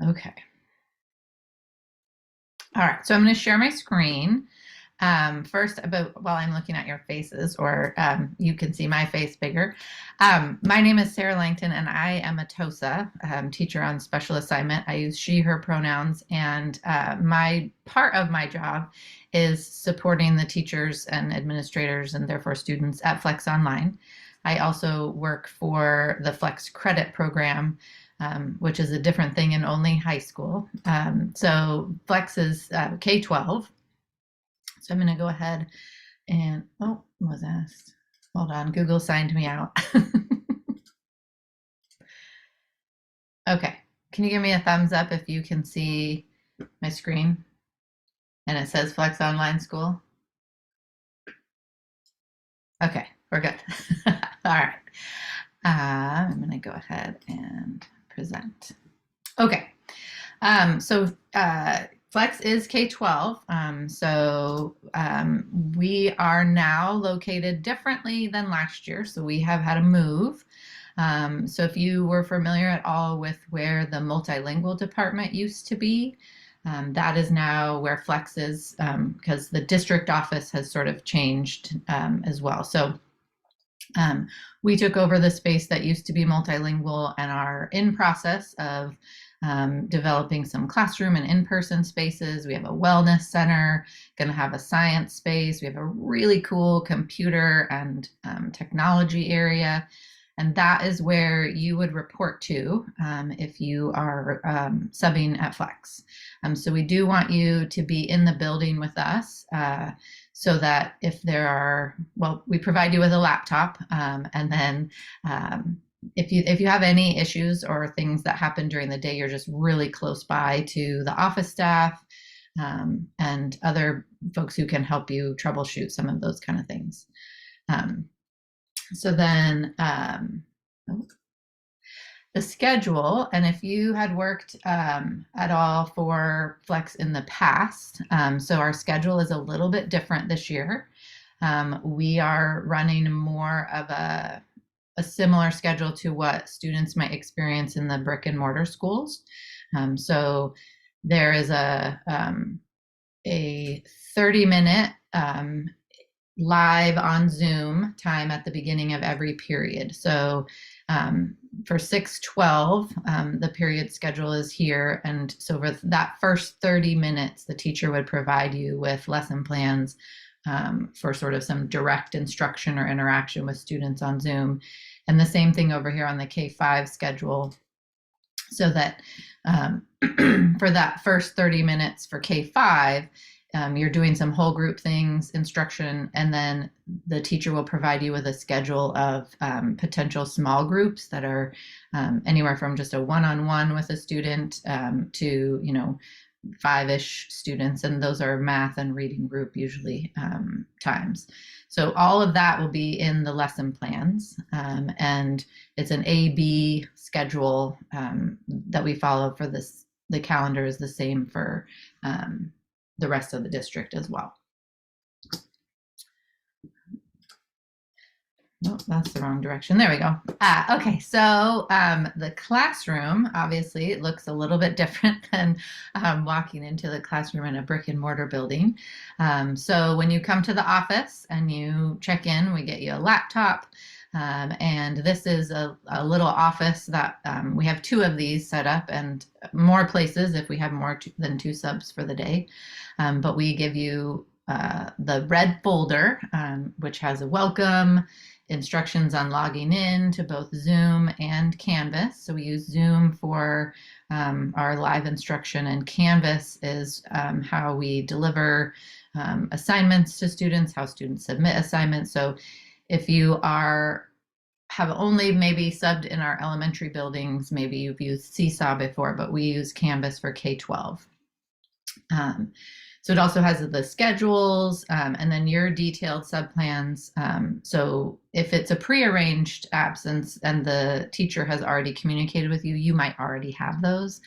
Okay. All right, so I'm going to share my screen. First, about while I'm looking at your faces, or you can see my face bigger. My name is Sarah Langton, and I am a TOSA teacher on special assignment. I use she, her pronouns, and my part of my job is supporting the teachers and administrators and therefore students at Flex Online. I also work for the Flex Credit Program, which is a different thing in only high school. So Flex is K-12. So I'm going to go ahead and, oh, was asked. Hold on, Google signed me out. Okay, can you give me a thumbs up if you can see my screen and it says Flex Online School? Okay, we're good. All right. I'm going to go ahead and present. Okay. Flex is K-12. We are now located differently than last year. So we have had a move. So if you were familiar at all with where the multilingual department used to be, that is now where Flex is, because the district office has sort of changed as well. So we took over the space that used to be multilingual and are in process of developing some classroom and in-person spaces. We have a wellness center, going to have a science space. We have a really cool computer and technology area. And that is where you would report to if you are subbing at Flex. So we do want you to be in the building with us so that if there are, well, we provide you with a laptop, and then if you have any issues or things that happen during the day, you're just really close by to the office staff and other folks who can help you troubleshoot some of those kind of things. So then the schedule, and if you had worked at all for Flex in the past, so our schedule is a little bit different this year. We are running more of a similar schedule to what students might experience in the brick and mortar schools. So there is a 30-minute live on Zoom time at the beginning of every period. So for 612, the period schedule is here. And so for that first 30 minutes, the teacher would provide you with lesson plans for sort of some direct instruction or interaction with students on Zoom. And the same thing over here on the K-5 schedule, so that for that first 30 minutes for K-5, you're doing some whole group things, instruction, and then the teacher will provide you with a schedule of potential small groups that are anywhere from just a one-on-one with a student to, 5-ish students, and those are math and reading group usually times. So all of that will be in the lesson plans, and it's an A-B schedule that we follow for this. The calendar is the same for the rest of the district as well. Nope, that's the wrong direction. There we go. Okay, so the classroom, obviously, it looks a little bit different than walking into the classroom in a brick and mortar building. So when you come to the office and you check in, we get you a laptop. And this is a little office that we have 2 of these set up, and more places if we have more than 2 subs for the day. But we give you the red folder, which has a welcome, instructions on logging in to both Zoom and Canvas. So we use Zoom for our live instruction, and Canvas is how we deliver assignments to students, how students submit assignments. So if you have only maybe subbed in our elementary buildings, maybe you've used Seesaw before, but we use Canvas for K-12. So it also has the schedules and then your detailed subplans. So if it's a prearranged absence and the teacher has already communicated with you, you might already have those.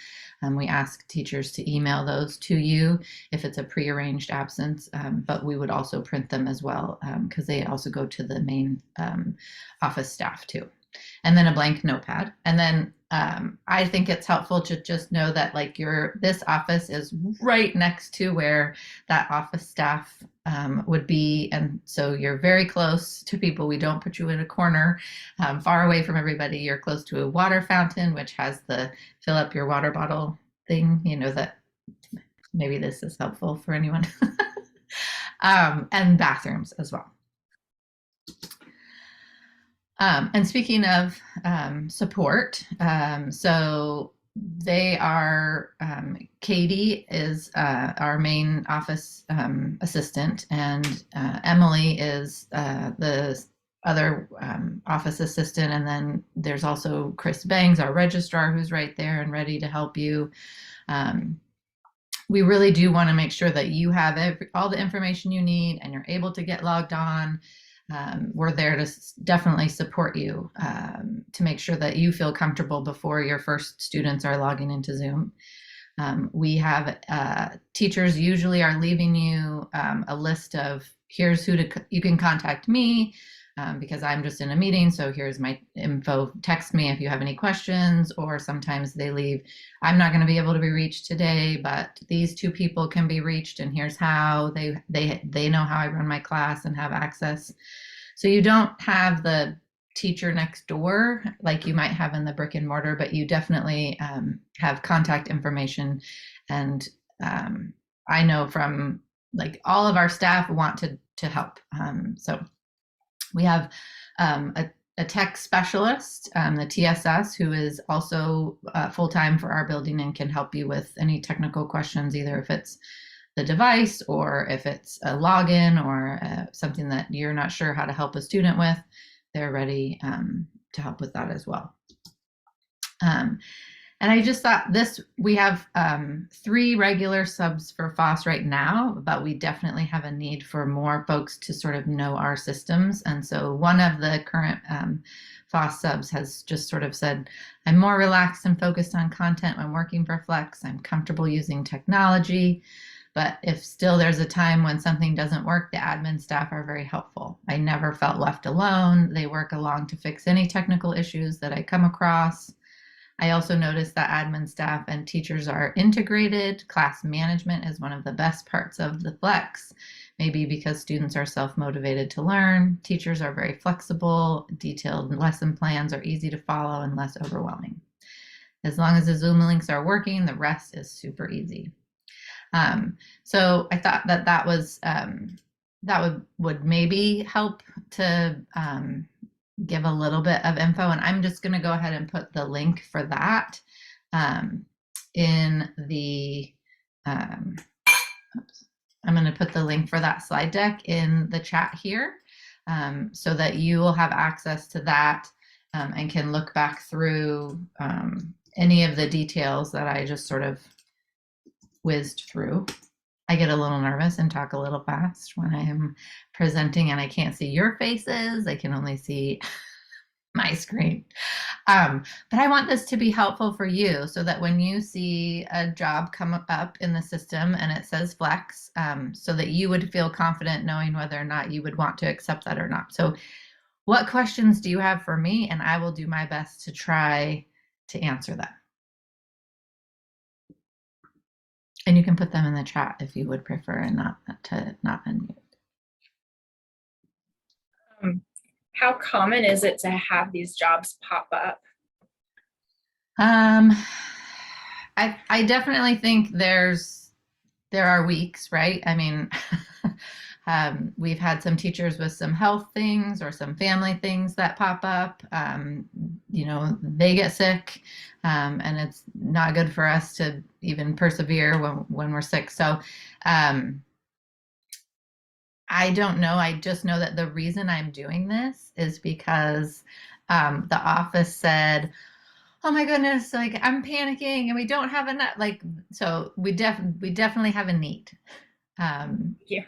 We ask teachers to email those to you if it's a prearranged absence, but we would also print them as well because they also go to the main office staff too. And then a blank notepad. And then I think it's helpful to just know that like this office is right next to where that office staff would be. And so you're very close to people. We don't put you in a corner far away from everybody. You're close to a water fountain, which has the fill up your water bottle thing, that maybe this is helpful for anyone. And bathrooms as well. And speaking of support, so they are, Katie is our main office assistant, and Emily is the other office assistant. And then there's also Chris Bangs, our registrar, who's right there and ready to help you. We really do want to make sure that you have all the information you need and you're able to get logged on. We're there to definitely support you to make sure that you feel comfortable before your first students are logging into Zoom. We have teachers usually are leaving you a list of here's who you can contact me because I'm just in a meeting. So here's my info. Text me if you have any questions, or sometimes they leave, I'm not going to be able to be reached today, but these two people can be reached, and here's how they know how I run my class and have access. So you don't have the teacher next door like you might have in the brick and mortar, but you definitely have contact information. And I know from like all of our staff want to help. So we have a tech specialist, the TSS, who is also full-time for our building and can help you with any technical questions, either if it's the device or if it's a login or something that you're not sure how to help a student with. They're ready to help with that as well. And I just thought we have 3 regular subs for FOSS right now, but we definitely have a need for more folks to sort of know our systems. And so one of the current FOSS subs has just sort of said, I'm more relaxed and focused on content when working for Flex. I'm comfortable using technology. But if still there's a time when something doesn't work, the admin staff are very helpful. I never felt left alone. They work along to fix any technical issues that I come across. I also noticed that admin staff and teachers are integrated. Class management is one of the best parts of the Flex, maybe because students are self-motivated to learn. Teachers are very flexible. Detailed lesson plans are easy to follow and less overwhelming. As long as the Zoom links are working, the rest is super easy. So I thought that was that would maybe help to give a little bit of info, and I'm just going to go ahead and put the link for that in the oops. I'm going to put the link for that slide deck in the chat here so that you will have access to that and can look back through any of the details that I just sort of whizzed through. I get a little nervous and talk a little fast when I am presenting and I can't see your faces. I can only see my screen. But I want this to be helpful for you so that when you see a job come up in the system and it says Flex, so that you would feel confident knowing whether or not you would want to accept that or not. So what questions do you have for me? And I will do my best to try to answer them. And you can put them in the chat if you would prefer and not unmute. How common is it to have these jobs pop up? I definitely think there are weeks, right? I mean, we've had some teachers with some health things or some family things that pop up. They get sick, and it's not good for us to even persevere when we're sick. So I don't know. I just know that the reason I'm doing this is because the office said, oh my goodness, like I'm panicking and we don't have enough. Like, so we definitely have a need. Yeah.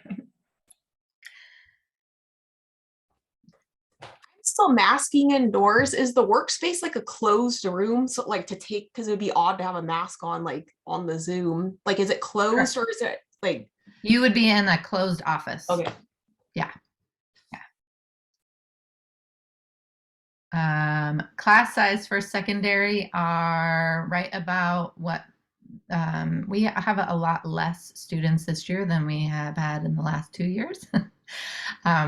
Still masking indoors. Is the workspace like a closed room? So like because it would be odd to have a mask on like on the Zoom. Like, is it closed or is it like? You would be in a closed office. Okay. Yeah. Class size for secondary are right about what we have a lot less students this year than we have had in the last 2 years.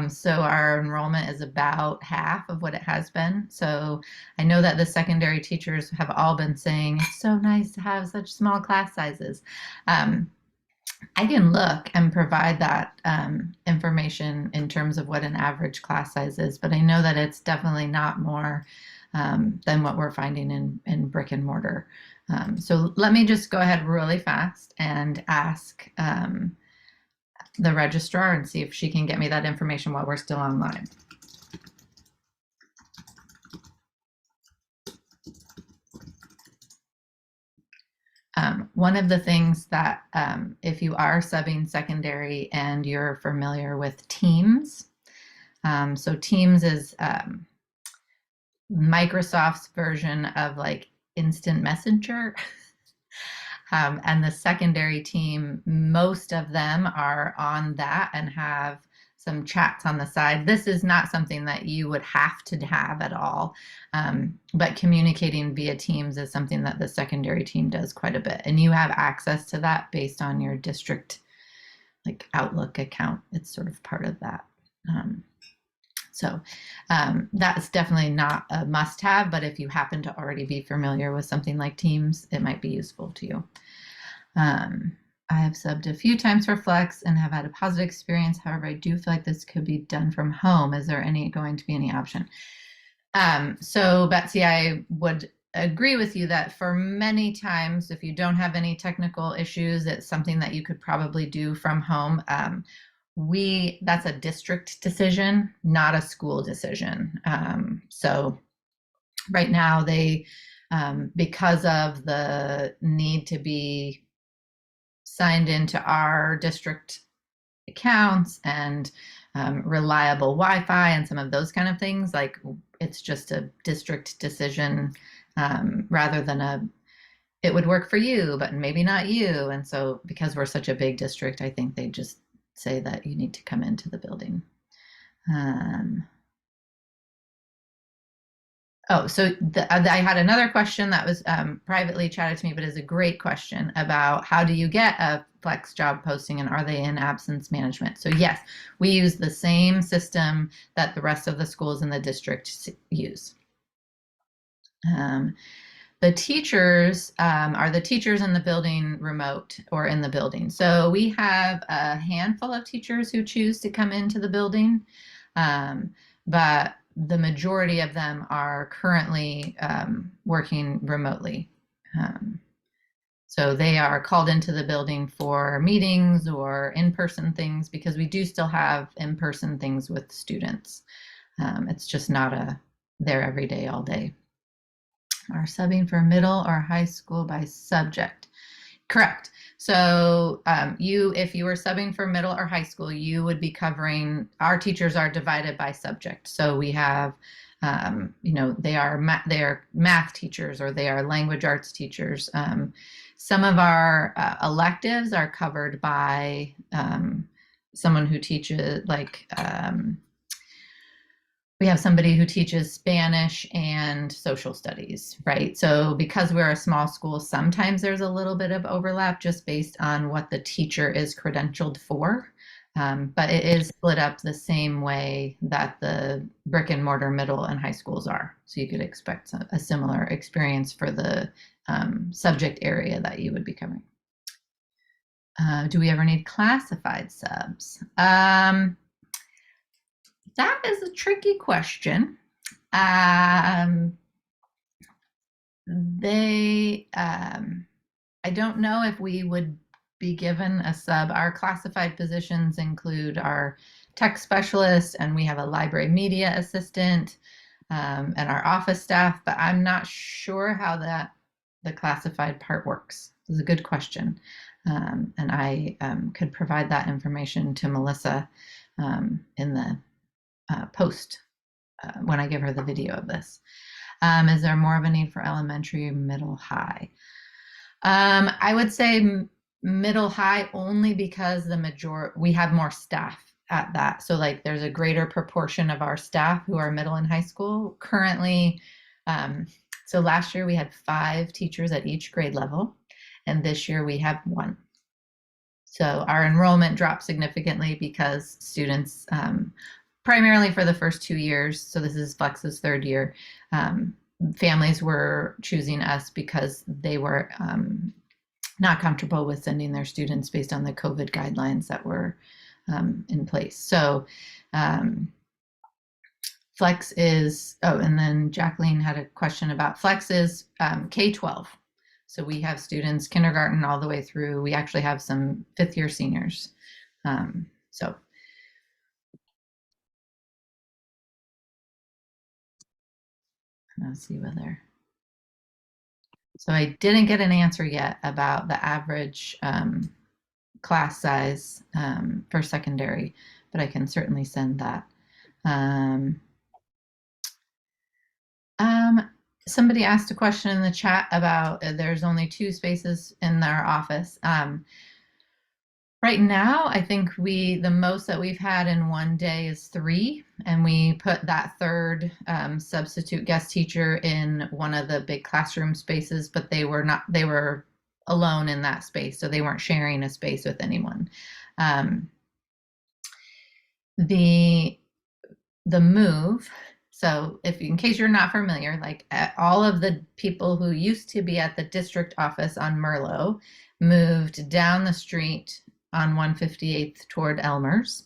So our enrollment is about half of what it has been. So I know that the secondary teachers have all been saying it's so nice to have such small class sizes. I can look and provide that information in terms of what an average class size is, but I know that it's definitely not more than what we're finding in brick and mortar. So let me just go ahead really fast and ask the registrar and see if she can get me that information while we're still online. One of the things that if you are subbing secondary and you're familiar with Teams, so Teams is Microsoft's version of like instant messenger. And the secondary team, most of them are on that and have some chats on the side. This is not something that you would have to have at all, but communicating via Teams is something that the secondary team does quite a bit. And you have access to that based on your district like Outlook account. It's sort of part of that. So that's definitely not a must-have, but if you happen to already be familiar with something like Teams, it might be useful to you. I have subbed a few times for Flex and have had a positive experience. However, I do feel like this could be done from home. Is there going to be any option? So Betsy, I would agree with you that for many times, if you don't have any technical issues, it's something that you could probably do from home. That's a district decision, not a school decision. So right now they, because of the need to be signed into our district accounts and reliable Wi-Fi and some of those kind of things, like it's just a district decision rather than it would work for you, but maybe not you. And so because we're such a big district, I think they just say that you need to come into the building. So I had another question that was privately chatted to me, but is a great question about how do you get a Flex job posting and are they in absence management? So yes, we use the same system that the rest of the schools in the district use. The teachers are the teachers in the building remote or in the building. So we have a handful of teachers who choose to come into the building, but the majority of them are currently working remotely. So they are called into the building for meetings or in-person things because we do still have in-person things with students. It's just not there every day, all day. Are subbing for middle or high school by subject? Correct. So if you were subbing for middle or high school, you would be covering, our teachers are divided by subject. So we have, they are math teachers or they are language arts teachers. Some of our electives are covered by someone who teaches we have somebody who teaches Spanish and social studies, right? So because we're a small school, sometimes there's a little bit of overlap just based on what the teacher is credentialed for. But it is split up the same way that the brick and mortar middle and high schools are. So you could expect a similar experience for the subject area that you would be covering. Do we ever need classified subs? That is a tricky question. I don't know if we would be given a sub. Our classified positions include our tech specialist, and we have a library media assistant and our office staff, but I'm not sure how the classified part works. This is a good question. And I could provide that information to Melissa in the post when I give her the video of this. Is there more of a need for elementary, middle, high? I would say middle, high only because we have more staff at that. So like there's a greater proportion of our staff who are middle and high school currently. So last year we had 5 teachers at each grade level, and this year we have 1. So our enrollment dropped significantly because students, primarily for the first 2 years, so this is Flex's 3rd year, families were choosing us because they were not comfortable with sending their students based on the COVID guidelines that were in place. So Flex is, oh, and then Jacqueline had a question about Flex is K-12. So we have students kindergarten all the way through. We actually have some 5th year seniors. So let's see whether. So I didn't get an answer yet about the average class size for secondary, but I can certainly send that. Somebody asked a question in the chat about there's only 2 spaces in our office. Right now, I think the most that we've had in one day is 3, and we put that 3rd substitute guest teacher in one of the big classroom spaces, but they were alone in that space, so they weren't sharing a space with anyone. The move. So in case you're not familiar, like all of the people who used to be at the district office on Merlot moved down the street on 158th toward Elmer's.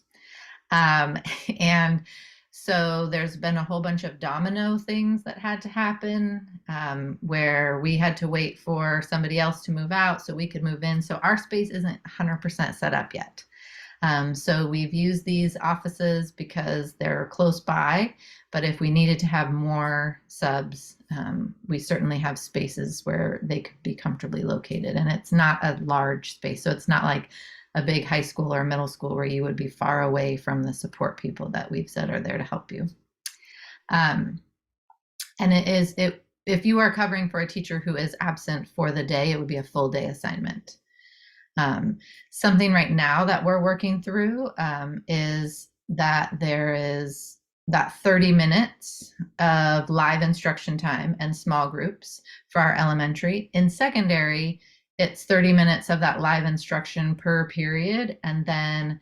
And so there's been a whole bunch of domino things that had to happen where we had to wait for somebody else to move out so we could move in. So our space isn't 100% set up yet. So we've used these offices because they're close by, but if we needed to have more subs, we certainly have spaces where they could be comfortably located. And it's not a large space, so it's not like a big high school or middle school where you would be far away from the support people that we've said are there to help you. And if you are covering for a teacher who is absent for the day, it would be a full day assignment. Something right now that we're working through is that there is that 30 minutes of live instruction time and small groups for our elementary. In secondary, it's 30 minutes of that live instruction per period. And then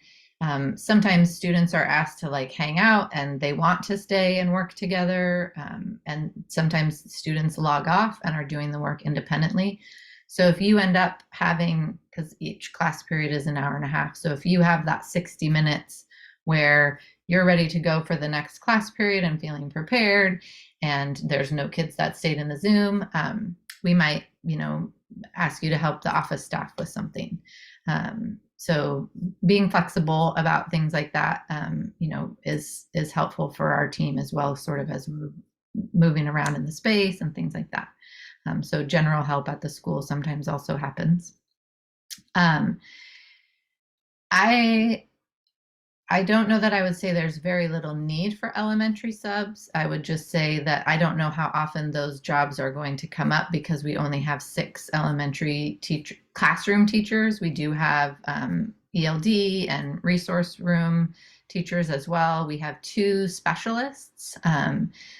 sometimes students are asked to like hang out and they want to stay and work together. And sometimes students log off and are doing the work independently. So if you end up having, because each class period is an hour and a half, so if you have that 60 minutes where you're ready to go for the next class period and feeling prepared, and there's no kids that stayed in the Zoom, we might, ask you to help the office staff with something. So being flexible about things like that, is helpful for our team as well, sort of as we're moving around in the space and things like that. So general help at the school sometimes also happens. I don't know that I would say there's very little need for elementary subs. I would just say that I don't know how often those jobs are going to come up because we only have 6 elementary classroom teachers. We do have ELD and resource room teachers as well. We have 2 specialists.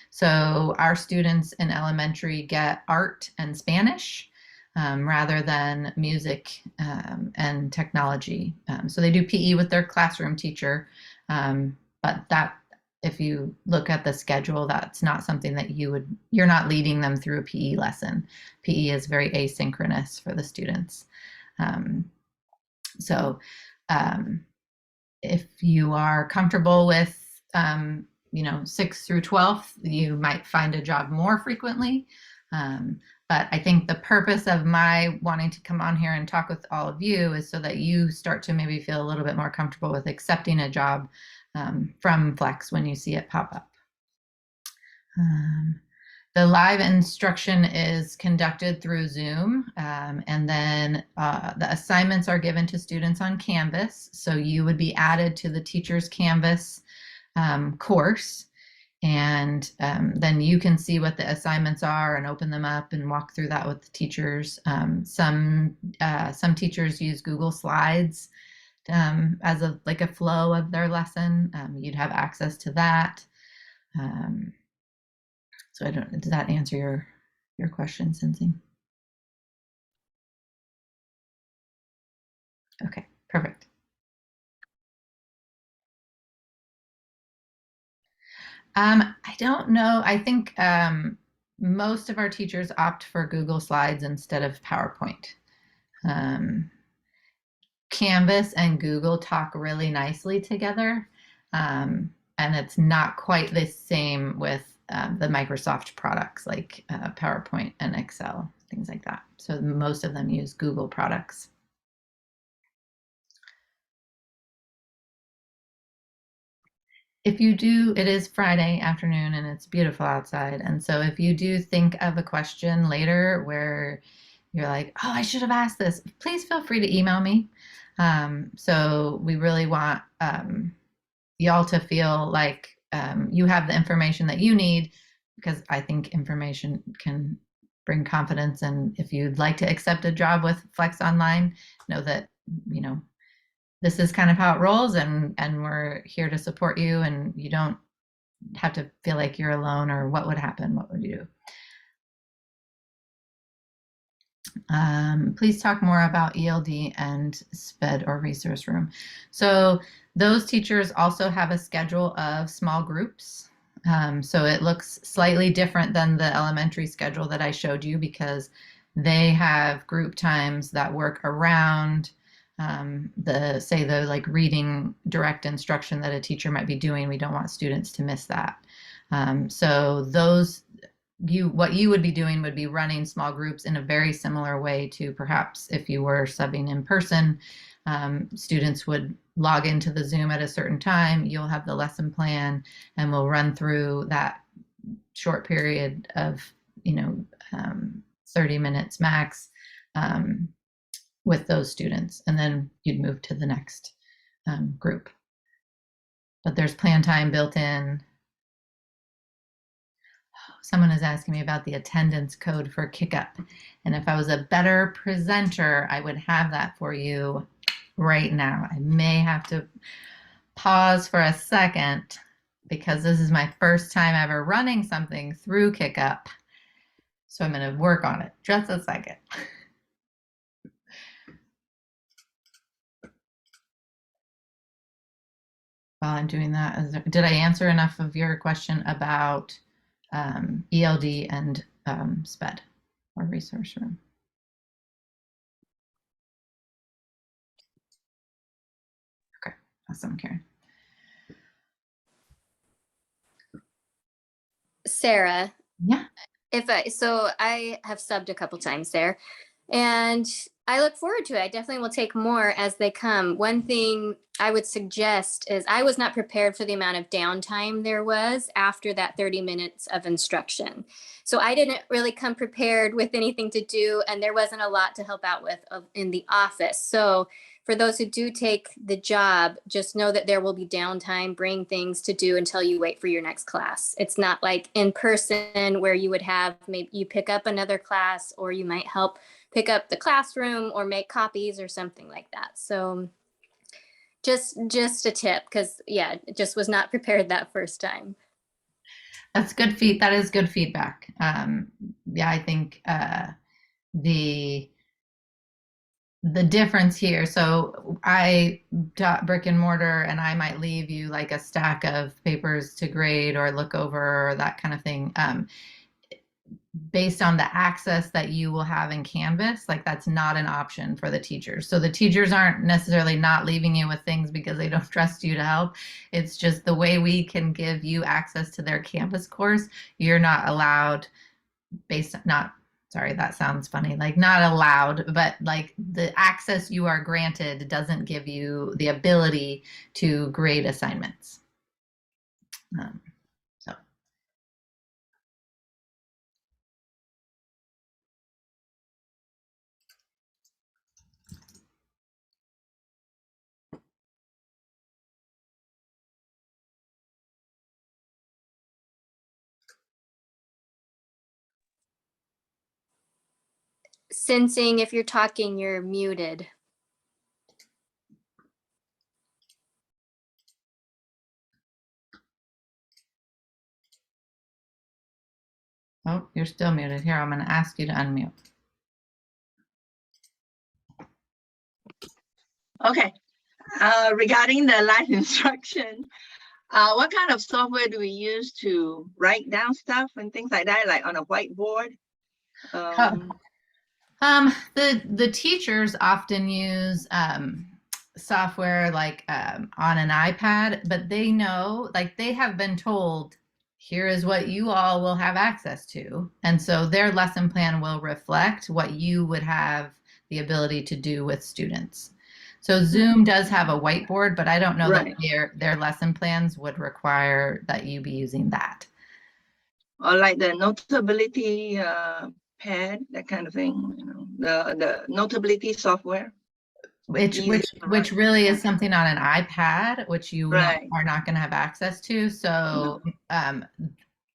So our students in elementary get art and Spanish rather than music and technology. So they do PE with their classroom teacher, but that, if you look at the schedule, that's not something that you're not leading them through a PE lesson. PE is very asynchronous for the students. So if you are comfortable with 6th through 12th, you might find a job more frequently. But I think the purpose of my wanting to come on here and talk with all of you is so that you start to maybe feel a little bit more comfortable with accepting a job from Flex when you see it pop up. The live instruction is conducted through Zoom, and then the assignments are given to students on Canvas. So you would be added to the teacher's Canvas course, and then you can see what the assignments are and open them up and walk through that with the teachers. Some teachers use Google Slides as a like a flow of their lesson. You'd have access to that. So I don't, does that answer your question, Sensing? Okay, perfect. I don't know. I think most of our teachers opt for Google Slides instead of PowerPoint. Canvas and Google talk really nicely together, and it's not quite the same with the Microsoft products like PowerPoint and Excel, things like that. So most of them use Google products. If you do, it is Friday afternoon and it's beautiful outside. And so if you do think of a question later where you're like, oh, I should have asked this, please feel free to email me. So we really want y'all to feel like you have the information that you need, because I think information can bring confidence. And if you'd like to accept a job with Flex Online, know that, you know, this is kind of how it rolls, and we're here to support you, and you don't have to feel like you're alone or what would happen, what would you do. Please talk more about ELD and SPED or resource room. So those teachers also have a schedule of small groups. So it looks slightly different than the elementary schedule that I showed you, because they have group times that work around the like reading direct instruction that a teacher might be doing. We don't want students to miss that. So those, what you would be doing would be running small groups in a very similar way to perhaps if you were subbing in person. Students would log into the Zoom at a certain time. You'll have the lesson plan, and we'll run through that short period of 30 minutes max with those students, and then you'd move to the next group. But there's plan time built in. Someone is asking me about the attendance code for Kickup, and if I was a better presenter, I would have that for you right now. I may have to pause for a second because this is my first time ever running something through Kickup. So I'm going to work on it. Just a second. While I'm doing that, did I answer enough of your question about ELD and SPED or resource room? Okay, awesome, Karen. Sarah, Yeah. So I have subbed a couple times there, and I look forward to it. I definitely will take more as they come. One thing I would suggest is I was not prepared for the amount of downtime there was after that 30 minutes of instruction. So I didn't really come prepared with anything to do, and there wasn't a lot to help out with in the office. So for those who do take the job, just know that there will be downtime, bring things to do until you wait for your next class. It's not like in person where you would have, maybe you pick up another class, or you might help pick up the classroom or make copies or something like that. So just a tip, because yeah, it just was not prepared that first time. That's good that is good feedback. Yeah, I think the difference here, so I taught brick and mortar, and I might leave you like a stack of papers to grade or look over or that kind of thing. Based on the access that you will have in Canvas, like that's not an option for the teachers. So the teachers aren't necessarily not leaving you with things because they don't trust you to help. It's just the way we can give you access to their Canvas course, you're not allowed sorry, that sounds funny, like not allowed, but like the access you are granted doesn't give you the ability to grade assignments. So. Sensing, if you're talking, you're muted. Oh, you're still muted. Here, I'm going to ask you to unmute. Okay, regarding the live instruction, what kind of software do we use to write down stuff and things like that, like on a whiteboard? The teachers often use software like on an iPad, but they know, like they have been told, here is what you all will have access to. And so their lesson plan will reflect what you would have the ability to do with students. So Zoom does have a whiteboard, but I don't know Right. that their lesson plans would require that you be using that. Or like the notability pad, that kind of thing, you know, the notability software. Which really is something on an iPad, which you Right. are not going to have access to. So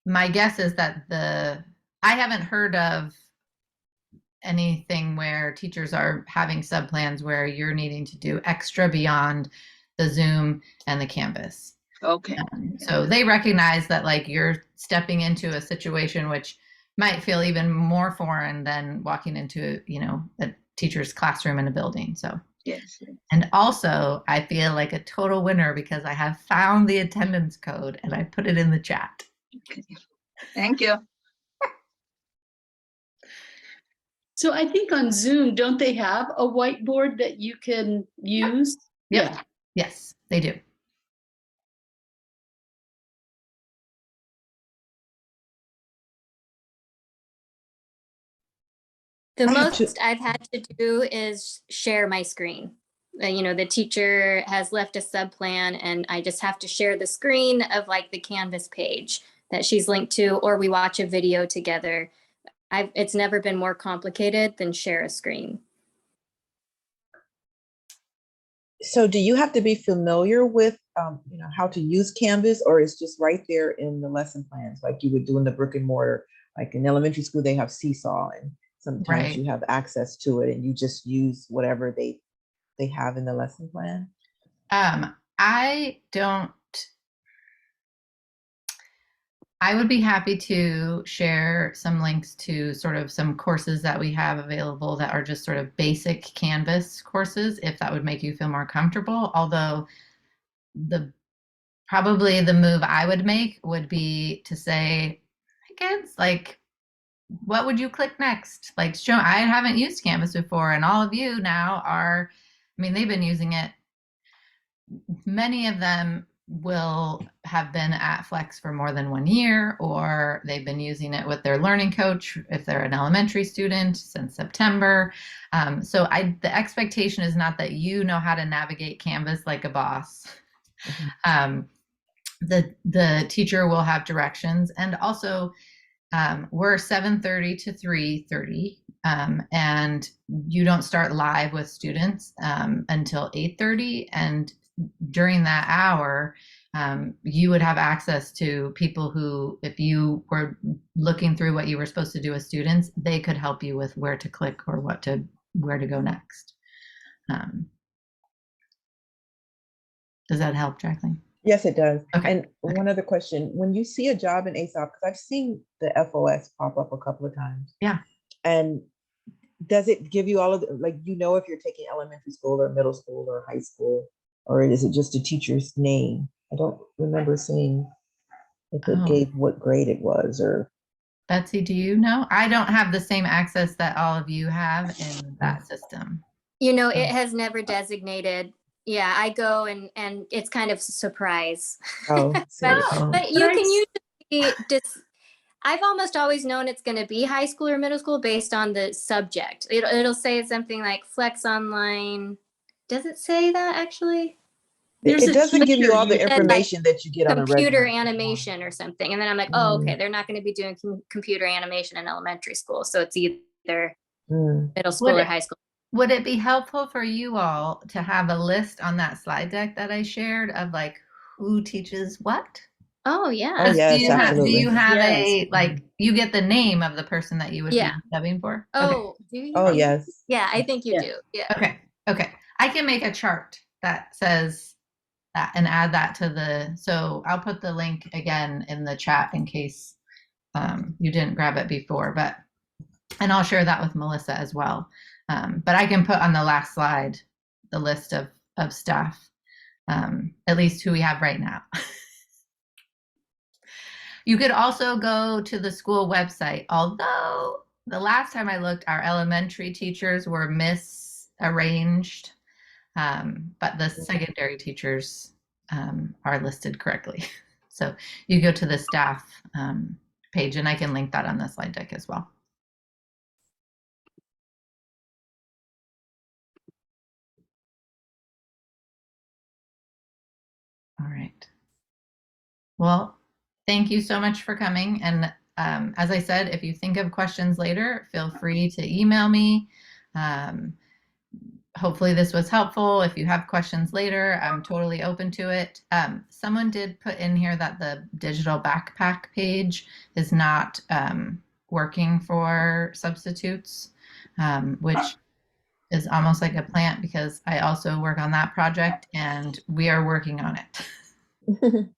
my guess is that I haven't heard of anything where teachers are having subplans where you're needing to do extra beyond the Zoom and the Canvas. Okay. So they recognize that like you're stepping into a situation which might feel even more foreign than walking into, you know, a teacher's classroom in a building. So Yes. and also I feel like a total winner because I have found the attendance code and I put it in the chat. Okay. Thank you. So I think on Zoom, don't they have a whiteboard that you can use? Yep. Yeah. Yes, they do. The I have most I've had to do is share my screen. You know, the teacher has left a sub plan and I just have to share the screen of like the Canvas page that she's linked to, or we watch a video together. It's never been more complicated than share a screen. So do you have to be familiar with, you know, how to use Canvas, or it's just right there in the lesson plans, like you would do in the brick and mortar? Like in elementary school, they have Seesaw, and sometimes Right. you have access to it, and you just use whatever they have in the lesson plan. I would be happy to share some links to sort of some courses that we have available that are just sort of basic Canvas courses, if that would make you feel more comfortable. Although probably the move I would make would be to say, hey kids, like, what would you click next? Like, I haven't used Canvas before, and all of you now are, I mean, they've been using it. Many of them will have been at Flex for more than 1 year, or they've been using it with their learning coach if they're an elementary student since September. So the expectation is not that you know how to navigate Canvas like a boss. The teacher will have directions, and also we're 7:30 to 3:30, and you don't start live with students until 8:30, and during that hour, you would have access to people who, if you were looking through what you were supposed to do with students, they could help you with where to click or where to go next. Does that help, Jacqueline? Yes, it does. Okay. And one other question, when you see a job in ASOP, because I've seen the FOS pop up a couple of times. Yeah. And does it give you all of the, like, you know, if you're taking elementary school or middle school or high school, or is it just a teacher's name? I don't remember seeing if it gave what grade it was, or. Betsy, do you know? I don't have the same access that all of you have in that system. You know, it has never designated. Yeah, I go and it's kind of a surprise. Oh, but you can usually I've almost always known it's going to be high school or middle school based on the subject. It'll say something like Flex Online. Does it say that actually? It doesn't give you all the information that you get on a computer regular animation or something. And then I'm like, oh, okay, they're not going to be doing computer animation in elementary school. So it's either middle school or high school. Would it be helpful for you all to have a list on that slide deck that I shared of like who teaches what? Oh yeah. Oh, yes, Do you have Yes. a, like, you get the name of the person that you would be subbing for? Oh, do you? Oh, yes. Yeah, I think you Yeah. do. Yeah. Okay. I can make a chart that says that and add that to so I'll put the link again in the chat in case you didn't grab it before, and I'll share that with Melissa as well. But I can put on the last slide the list of staff, at least who we have right now. You could also go to the school website, although the last time I looked, our elementary teachers were misarranged, but the secondary teachers are listed correctly. So you go to the staff page, and I can link that on the slide deck as well. All right. Well, thank you so much for coming. And as I said, if you think of questions later, feel free to email me. Hopefully this was helpful. If you have questions later, I'm totally open to it. Someone did put in here that the digital backpack page is not working for substitutes, which is almost like a plant because I also work on that project and we are working on it.